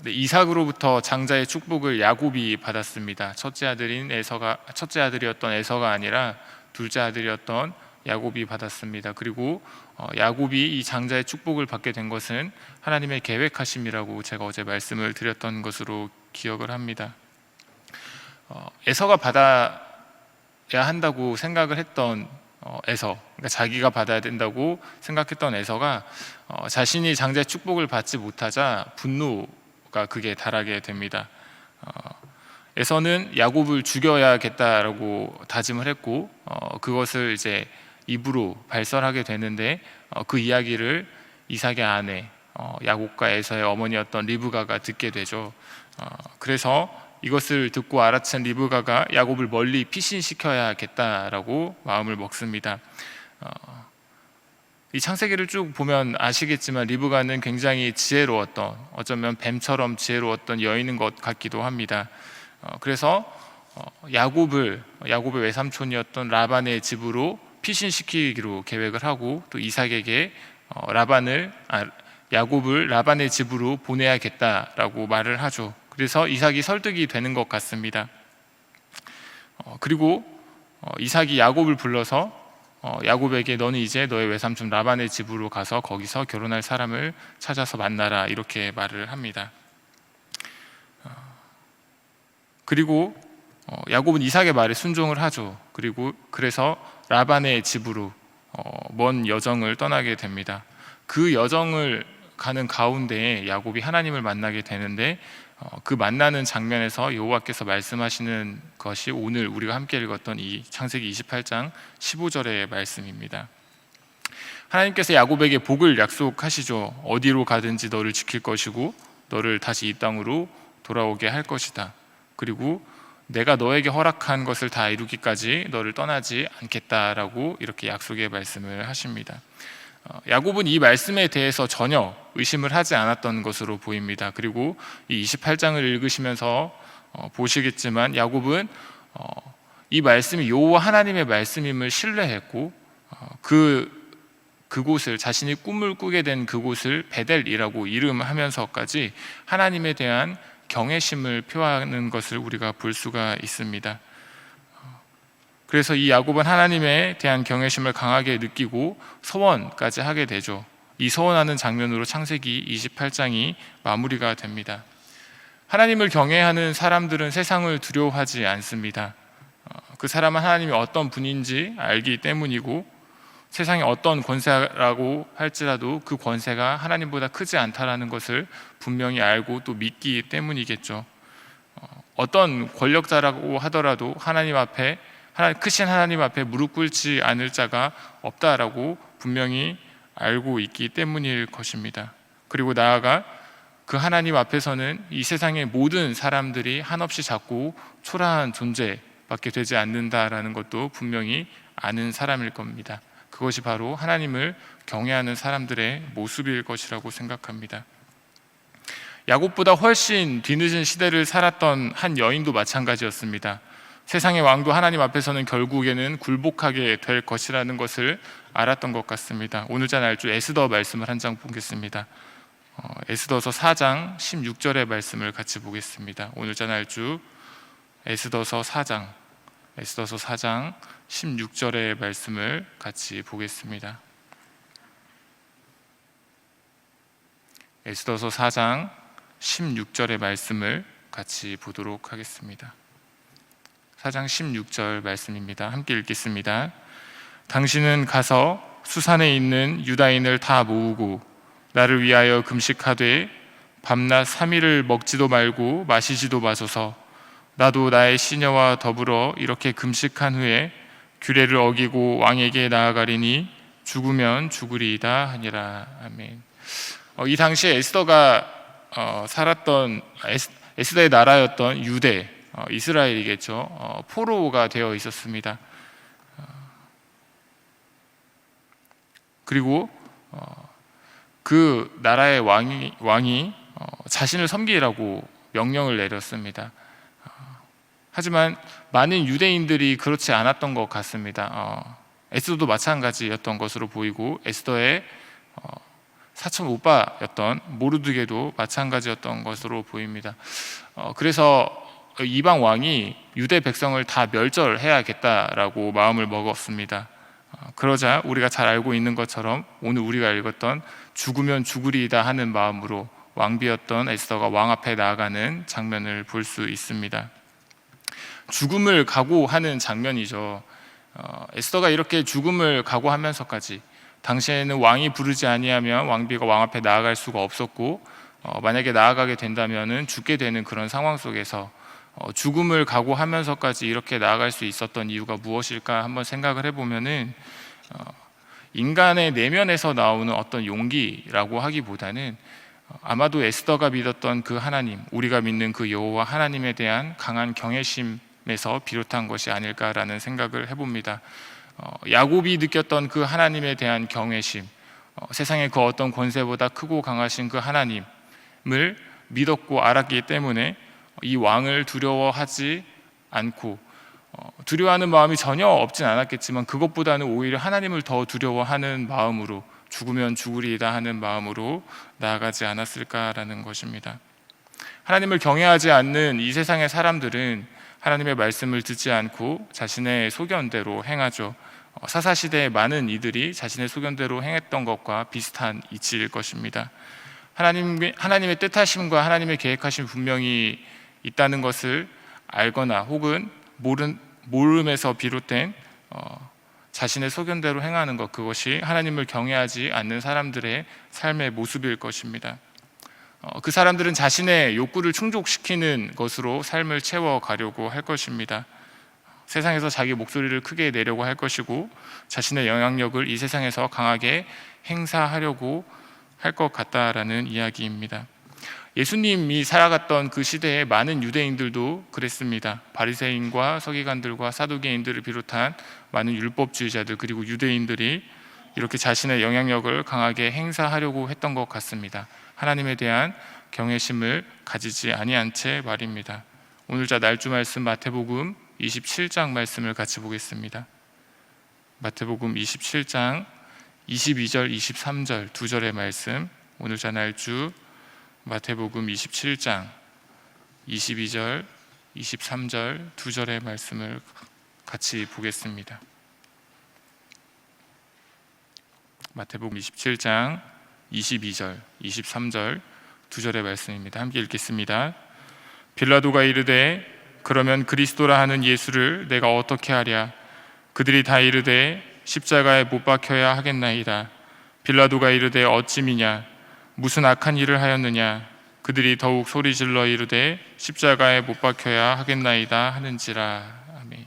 이삭으로부터 장자의 축복을 야곱이 받았습니다. 첫째 아들이었던 에서가 아니라 둘째 아들이었던 야곱이 받았습니다. 그리고 야곱이 이 장자의 축복을 받게 된 것은 하나님의 계획하심이라고 제가 어제 말씀을 드렸던 것으로 기억을 합니다. 에서가 받아야 한다고 생각을 했던 에서, 그러니까 자기가 받아야 된다고 생각했던 에서가 자신이 장자의 축복을 받지 못하자 분노가 극에 달하게 됩니다. 에서는 야곱을 죽여야겠다라고 다짐을 했고 그것을 이제 입으로 발설하게 되는데 그 이야기를 이삭의 아내 야곱과 에서의 어머니였던 리브가가 듣게 되죠. 그래서 이것을 듣고 알아챈 리브가가 야곱을 멀리 피신시켜야겠다라고 마음을 먹습니다. 이 창세기를 쭉 보면 아시겠지만 리브가는 굉장히 지혜로웠던, 어쩌면 뱀처럼 지혜로웠던 여인인 것 같기도 합니다. 그래서 야곱의 외삼촌이었던 라반의 집으로 피신시키기로 계획을 하고 또 이삭에게 야곱을 라반의 집으로 보내야겠다라고 말을 하죠. 그래서 이삭이 설득이 되는 것 같습니다. 그리고 이삭이 야곱을 불러서 야곱에게 너는 이제 너의 외삼촌 라반의 집으로 가서 거기서 결혼할 사람을 찾아서 만나라 이렇게 말을 합니다. 그리고 야곱은 이삭의 말에 순종을 하죠. 그래서 라반의 집으로 먼 여정을 떠나게 됩니다. 그 여정을 가는 가운데 야곱이 하나님을 만나게 되는데 그 만나는 장면에서 여호와께서 말씀하시는 것이 오늘 우리가 함께 읽었던 이 창세기 28장 15절의 말씀입니다. 하나님께서 야곱에게 복을 약속하시죠. 어디로 가든지 너를 지킬 것이고 너를 다시 이 땅으로 돌아오게 할 것이다. 그리고 내가 너에게 허락한 것을 다 이루기까지 너를 떠나지 않겠다라고 이렇게 약속의 말씀을 하십니다. 야곱은 이 말씀에 대해서 전혀 의심을 하지 않았던 것으로 보입니다. 그리고 이 28장을 읽으시면서 보시겠지만 야곱은 이 말씀이 여호와 하나님의 말씀임을 신뢰했고 그곳을, 자신이 꿈을 꾸게 된 그곳을 베델이라고 이름하면서까지 하나님에 대한 경외심을 표하는 것을 우리가 볼 수가 있습니다. 그래서 이 야곱은 하나님에 대한 경외심을 강하게 느끼고 서원까지 하게 되죠. 이 서원하는 장면으로 창세기 28장이 마무리가 됩니다. 하나님을 경외하는 사람들은 세상을 두려워하지 않습니다. 그 사람은 하나님이 어떤 분인지 알기 때문이고 세상에 어떤 권세라고 할지라도 그 권세가 하나님보다 크지 않다라는 것을 분명히 알고 또 믿기 때문이겠죠. 어떤 권력자라고 하더라도 크신 하나님 앞에 무릎 꿇지 않을 자가 없다라고 분명히 알고 있기 때문일 것입니다. 그리고 나아가 그 하나님 앞에서는 이 세상의 모든 사람들이 한없이 작고 초라한 존재밖에 되지 않는다라는 것도 분명히 아는 사람일 겁니다. 그것이 바로 하나님을 경외하는 사람들의 모습일 것이라고 생각합니다. 야곱보다 훨씬 뒤늦은 시대를 살았던 한 여인도 마찬가지였습니다. 세상의 왕도 하나님 앞에서는 결국에는 굴복하게 될 것이라는 것을 알았던 것 같습니다. 오늘자 날주 에스더 말씀을 한 장 보겠습니다. 에스더서 4장 16절의 말씀을 같이 보겠습니다. 오늘자 날주 에스더서 4장 16절의 말씀을 같이 보겠습니다. 에스더서 4장 16절의 말씀을 같이 보도록 하겠습니다. 4장 16절 말씀입니다. 함께 읽겠습니다. 당신은 가서 수산에 있는 유다인을 다 모으고 나를 위하여 금식하되 밤낮 3일을 먹지도 말고 마시지도 마소서. 나도 나의 시녀와 더불어 이렇게 금식한 후에 규례를 어기고 왕에게 나아가리니 죽으면 죽으리이다 하니라. 아멘. 이 당시에 에스더가 살았던 에스더의 나라였던 유대, 이스라엘이겠죠. 포로가 되어 있었습니다. 그리고 그 나라의 왕이 자신을 섬기라고 명령을 내렸습니다. 하지만 많은 유대인들이 그렇지 않았던 것 같습니다. 에스더도 마찬가지였던 것으로 보이고 에스더의 사촌 오빠였던 모르드게도 마찬가지였던 것으로 보입니다. 그래서 이방 왕이 유대 백성을 다 멸절해야겠다라고 마음을 먹었습니다. 그러자 우리가 잘 알고 있는 것처럼 오늘 우리가 읽었던 죽으면 죽으리이다 하는 마음으로 왕비였던 에스더가 왕 앞에 나아가는 장면을 볼 수 있습니다. 죽음을 각오하는 장면이죠. 에스더가 이렇게 죽음을 각오하면서까지, 당시에는 왕이 부르지 아니하면 왕비가 왕 앞에 나아갈 수가 없었고, 만약에 나아가게 된다면 죽게 되는 그런 상황 속에서 죽음을 각오하면서까지 이렇게 나아갈 수 있었던 이유가 무엇일까 한번 생각을 해보면은, 인간의 내면에서 나오는 어떤 용기라고 하기보다는 아마도 에스더가 믿었던 그 하나님, 우리가 믿는 그 여호와 하나님에 대한 강한 경외심에서 비롯한 것이 아닐까라는 생각을 해봅니다. 야곱이 느꼈던 그 하나님에 대한 경외심, 세상의 그 어떤 권세보다 크고 강하신 그 하나님을 믿었고 알았기 때문에 이 왕을 두려워하지 않고, 두려워하는 마음이 전혀 없진 않았겠지만 그것보다는 오히려 하나님을 더 두려워하는 마음으로, 죽으면 죽으리이다 하는 마음으로 나아가지 않았을까라는 것입니다. 하나님을 경외하지 않는 이 세상의 사람들은 하나님의 말씀을 듣지 않고 자신의 소견대로 행하죠. 사사시대의 많은 이들이 자신의 소견대로 행했던 것과 비슷한 이치일 것입니다. 하나님의 뜻하심과 하나님의 계획하심 분명히 있다는 것을 알거나 혹은 모름에서 비롯된 자신의 소견대로 행하는 것, 그것이 하나님을 경외하지 않는 사람들의 삶의 모습일 것입니다. 그 사람들은 자신의 욕구를 충족시키는 것으로 삶을 채워가려고 할 것입니다. 세상에서 자기 목소리를 크게 내려고 할 것이고, 자신의 영향력을 이 세상에서 강하게 행사하려고 할 것 같다라는 이야기입니다. 예수님이 살아갔던 그 시대에 많은 유대인들도 그랬습니다. 바리새인과 서기관들과 사두개인들을 비롯한 많은 율법주의자들, 그리고 유대인들이 이렇게 자신의 영향력을 강하게 행사하려고 했던 것 같습니다. 하나님에 대한 경외심을 가지지 아니한 채 말입니다. 오늘자 날주 말씀 마태복음 27장 말씀을 같이 보겠습니다. 마태복음 27장 22절 23절 두 절의 말씀, 오늘자 날주 마태복음 27장 22절 23절 두 절의 말씀을 같이 보겠습니다. 마태복음 27장 22절 23절 두 절의 말씀입니다. 함께 읽겠습니다. 빌라도가 이르되 그러면 그리스도라 하는 예수를 내가 어떻게 하랴? 그들이 다 이르되 십자가에 못 박혀야 하겠나이다. 빌라도가 이르되 어찌미냐? 무슨 악한 일을 하였느냐? 그들이 더욱 소리질러 이르되 십자가에 못 박혀야 하겠나이다 하는지라. 아멘.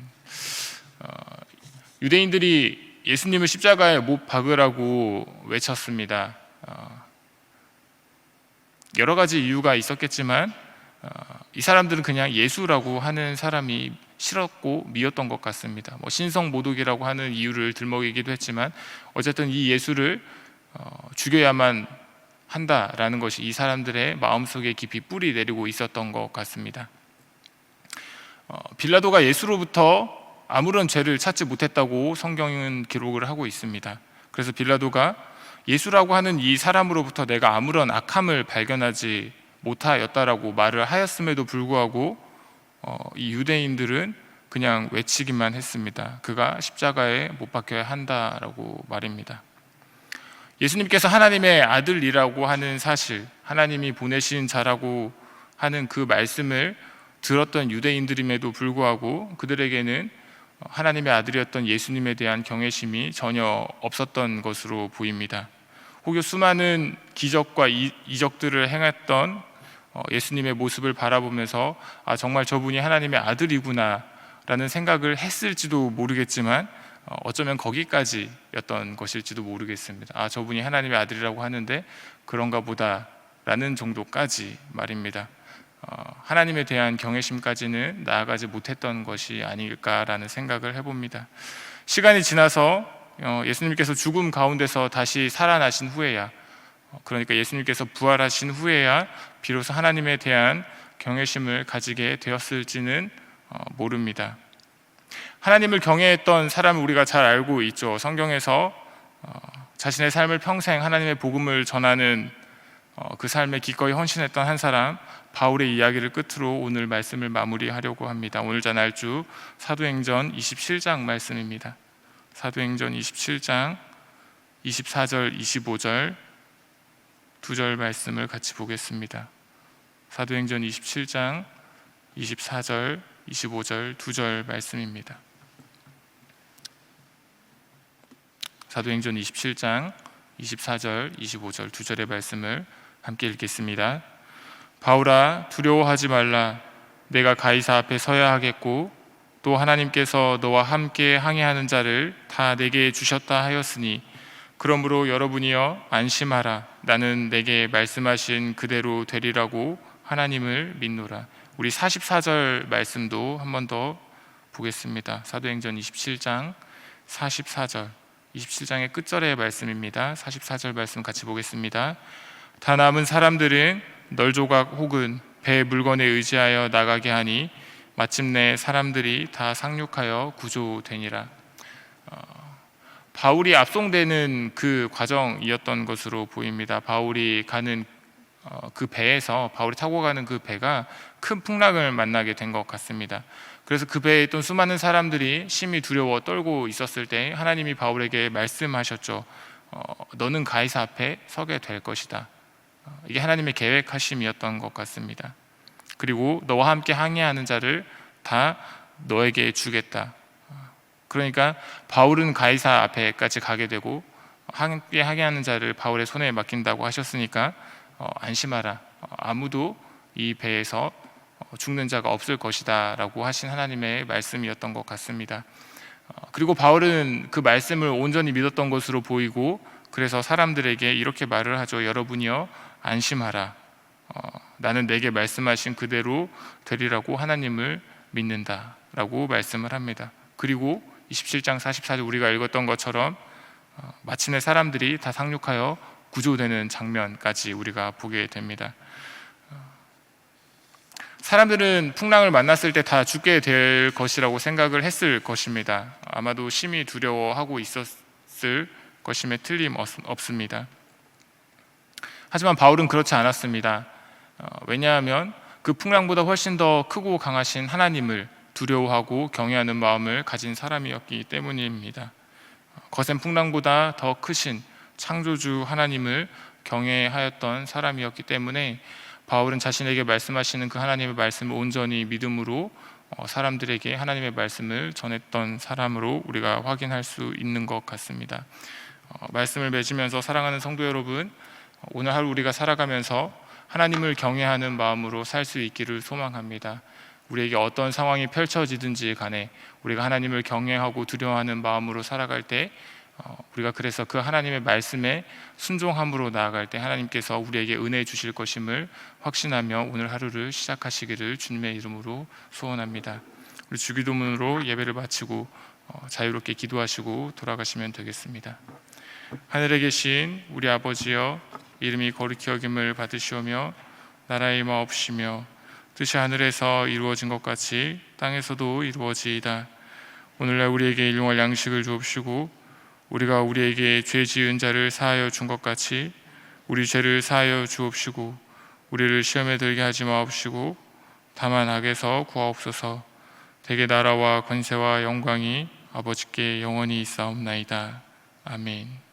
유대인들이 예수님을 십자가에 못 박으라고 외쳤습니다. 여러 가지 이유가 있었겠지만 이 사람들은 그냥 예수라고 하는 사람이 싫었고 미웠던 것 같습니다. 신성모독이라고 하는 이유를 들먹이기도 했지만 어쨌든 이 예수를 죽여야만 한다라는 것이 이 사람들의 마음속에 깊이 뿌리 내리고 있었던 것 같습니다. 빌라도가 예수로부터 아무런 죄를 찾지 못했다고 성경은 기록을 하고 있습니다. 그래서 빌라도가 예수라고 하는 이 사람으로부터 내가 아무런 악함을 발견하지 못하였다라고 말을 하였음에도 불구하고 이 유대인들은 그냥 외치기만 했습니다. 그가 십자가에 못 박혀야 한다라고 말입니다. 예수님께서 하나님의 아들이라고 하는 사실, 하나님이 보내신 자라고 하는 그 말씀을 들었던 유대인들임에도 불구하고 그들에게는 하나님의 아들이었던 예수님에 대한 경외심이 전혀 없었던 것으로 보입니다. 혹여 수많은 기적과 이적들을 행했던 예수님의 모습을 바라보면서 정말 저분이 하나님의 아들이구나 라는 생각을 했을지도 모르겠지만 어쩌면 거기까지였던 것일지도 모르겠습니다. 저분이 하나님의 아들이라고 하는데 그런가 보다 라는 정도까지 말입니다. 하나님에 대한 경외심까지는 나아가지 못했던 것이 아닐까라는 생각을 해봅니다. 시간이 지나서 예수님께서 죽음 가운데서 다시 살아나신 후에야, 그러니까 예수님께서 부활하신 후에야 비로소 하나님에 대한 경외심을 가지게 되었을지는 모릅니다. 하나님을 경외했던 사람을 우리가 잘 알고 있죠. 성경에서 자신의 삶을 평생 하나님의 복음을 전하는 그 삶에 기꺼이 헌신했던 한 사람 바울의 이야기를 끝으로 오늘 말씀을 마무리하려고 합니다. 오늘 자날주 사도행전 27장 말씀입니다. 사도행전 27장 24절 25절 두 절 말씀을 같이 보겠습니다. 사도행전 27장 24절 25절 두 절 말씀입니다. 사도행전 27장 24절 25절 두 절의 말씀을 함께 읽겠습니다. 바울아, 두려워하지 말라. 내가 가이사 앞에 서야 하겠고 또 하나님께서 너와 함께 항해하는 자를 다 내게 주셨다 하였으니 그러므로 여러분이여 안심하라. 나는 내게 말씀하신 그대로 되리라고 하나님을 믿노라. 우리 44절 말씀도 한 번 더 보겠습니다. 사도행전 27장 44절 27장의 끝절의 말씀입니다. 44절 말씀 같이 보겠습니다. 다 남은 사람들은 널조각 혹은 배 물건에 의지하여 나가게 하니 마침내 사람들이 다 상륙하여 구조되니라. 바울이 압송되는 그 과정이었던 것으로 보입니다. 바울이 가는 그 배에서 바울이 타고 가는 그 배가 큰 풍랑을 만나게 된 것 같습니다. 그래서 그 배에 있던 수많은 사람들이 심히 두려워 떨고 있었을 때 하나님이 바울에게 말씀하셨죠. 너는 가이사 앞에 서게 될 것이다. 이게 하나님의 계획하심이었던 것 같습니다. 그리고 너와 함께 항해하는 자를 다 너에게 주겠다. 그러니까 바울은 가이사 앞에까지 가게 되고 함께 항해하는 자를 바울의 손에 맡긴다고 하셨으니까 안심하라. 아무도 이 배에서 죽는 자가 없을 것이다 라고 하신 하나님의 말씀이었던 것 같습니다. 그리고 바울은 그 말씀을 온전히 믿었던 것으로 보이고 그래서 사람들에게 이렇게 말을 하죠. 여러분이여 안심하라. 나는 내게 말씀하신 그대로 되리라고 하나님을 믿는다 라고 말씀을 합니다. 그리고 27장 44절 우리가 읽었던 것처럼 마침내 사람들이 다 상륙하여 구조되는 장면까지 우리가 보게 됩니다. 사람들은 풍랑을 만났을 때 다 죽게 될 것이라고 생각을 했을 것입니다. 아마도 심히 두려워하고 있었을 것임에 틀림없습니다. 하지만 바울은 그렇지 않았습니다. 왜냐하면 그 풍랑보다 훨씬 더 크고 강하신 하나님을 두려워하고 경외하는 마음을 가진 사람이었기 때문입니다. 거센 풍랑보다 더 크신 창조주 하나님을 경외하였던 사람이었기 때문에 바울은 자신에게 말씀하시는 그 하나님의 말씀을 온전히 믿음으로 사람들에게 하나님의 말씀을 전했던 사람으로 우리가 확인할 수 있는 것 같습니다. 말씀을 맺으면서 사랑하는 성도 여러분, 오늘 하루 우리가 살아가면서 하나님을 경외하는 마음으로 살 수 있기를 소망합니다. 우리에게 어떤 상황이 펼쳐지든지 간에 우리가 하나님을 경외하고 두려워하는 마음으로 살아갈 때 우리가 그래서 그 하나님의 말씀에 순종함으로 나아갈 때 하나님께서 우리에게 은혜 주실 것임을 확신하며 오늘 하루를 시작하시기를 주님의 이름으로 소원합니다. 우리 주기도문으로 예배를 마치고 자유롭게 기도하시고 돌아가시면 되겠습니다. 하늘에 계신 우리 아버지여, 이름이 거룩히 여김을 받으시오며 나라의 마옵시며 뜻이 하늘에서 이루어진 것 같이 땅에서도 이루어지이다. 오늘날 우리에게 일용할 양식을 주옵시고 우리가 우리에게 죄 지은 자를 사하여 준 것 같이 우리 죄를 사하여 주옵시고 우리를 시험에 들게 하지 마옵시고 다만 악에서 구하옵소서. 대개 나라와 권세와 영광이 아버지께 영원히 있사옵나이다. 아멘.